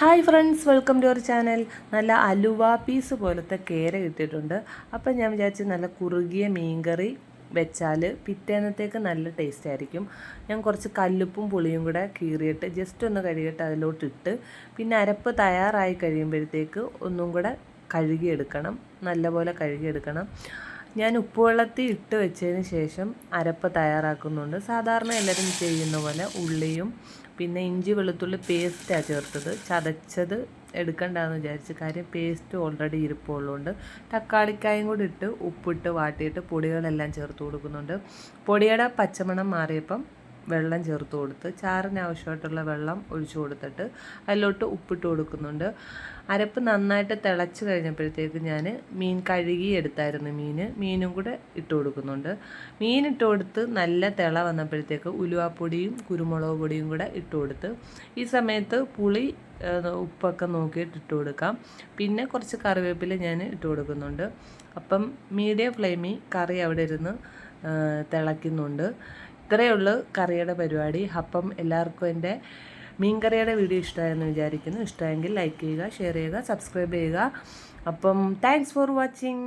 Hi friends, welcome to our channel. നല്ല അലുവ piece പോലത്തെ കേര കിട്ടിയിട്ടുണ്ട്. അപ്പം ഞാൻ വിചാരിച്ചു നല്ല കുറുകിയ മീൻകറി വെച്ചാൽ പിറ്റേന്നത്തേക്ക് നല്ല ടേസ്റ്റ് ആയിരിക്കും. ഞാൻ കുറച്ച് കല്ലുപ്പും പുളിയും കൂടെ കീറിയിട്ട് ജസ്റ്റ് ഒന്ന് കഴുകിയിട്ട് അതിലോട്ടിട്ട് പിന്നെ അരപ്പ് തയ്യാറായി കഴിയുമ്പോഴത്തേക്ക് ഒന്നും കൂടെ കഴുകിയെടുക്കണം, നല്ലപോലെ കഴുകിയെടുക്കണം. ഞാൻ ഉപ്പുവെള്ളത്തിൽ ഇട്ട് വെച്ചതിന് ശേഷം അരപ്പ് തയ്യാറാക്കുന്നുണ്ട്. സാധാരണ എല്ലാവരും ചെയ്യുന്ന പോലെ ഉള്ളിയും പിന്നെ ഇഞ്ചി വെളുത്തുള്ളി പേസ്റ്റാണ് ചേർത്തത്. ചതച്ചത് എടുക്കണ്ടെന്ന് വിചാരിച്ച്, കാര്യം പേസ്റ്റ് ഓൾറെഡി ഇരിപ്പുള്ളതുകൊണ്ട്. തക്കാളിക്കായും കൂടി ഇട്ട് ഉപ്പിട്ട് വാട്ടിയിട്ട് പൊടികളെല്ലാം ചേർത്ത് കൊടുക്കുന്നുണ്ട്. പൊടിയുടെ പച്ചമണം മാറിയപ്പം വെള്ളം ചേർത്ത് കൊടുത്ത് ചാറിന് ആവശ്യമായിട്ടുള്ള വെള്ളം ഒഴിച്ചു കൊടുത്തിട്ട് അതിലോട്ട് ഉപ്പിട്ട് കൊടുക്കുന്നുണ്ട്. അരപ്പ് നന്നായിട്ട് തിളച്ച് കഴിഞ്ഞപ്പോഴത്തേക്ക് ഞാൻ മീൻ കഴുകി എടുത്തായിരുന്നു. മീനും കൂടെ ഇട്ട് കൊടുക്കുന്നുണ്ട്. മീൻ ഇട്ട് കൊടുത്ത് നല്ല തിള വന്നപ്പോഴത്തേക്ക് ഉലുവാപ്പൊടിയും കുരുമുളക് പൊടിയും കൂടെ ഇട്ട് കൊടുത്ത് ഈ സമയത്ത് പുളി ഉപ്പൊക്കെ നോക്കിയിട്ട് ഇട്ട് കൊടുക്കാം. പിന്നെ കുറച്ച് കറിവേപ്പില ഞാൻ ഇട്ട് കൊടുക്കുന്നുണ്ട്. അപ്പം മീഡിയം ഫ്ലെയിമിൽ കറി അവിടെ ഇരുന്ന് തിളയ്ക്കുന്നുണ്ട്. ഇത്രയേ ഉള്ളൂ കറിയുടെ പരിപാടി. അപ്പം എല്ലാവർക്കും എൻ്റെ മീൻകറിയുടെ വീഡിയോ ഇഷ്ടമായെന്ന് വിചാരിക്കുന്നു. ഇഷ്ടമെങ്കിൽ ലൈക്ക് ചെയ്യുക, ഷെയർ ചെയ്യുക, സബ്സ്ക്രൈബ് ചെയ്യുക. അപ്പം താങ്ക്സ് ഫോർ വാച്ചിങ്.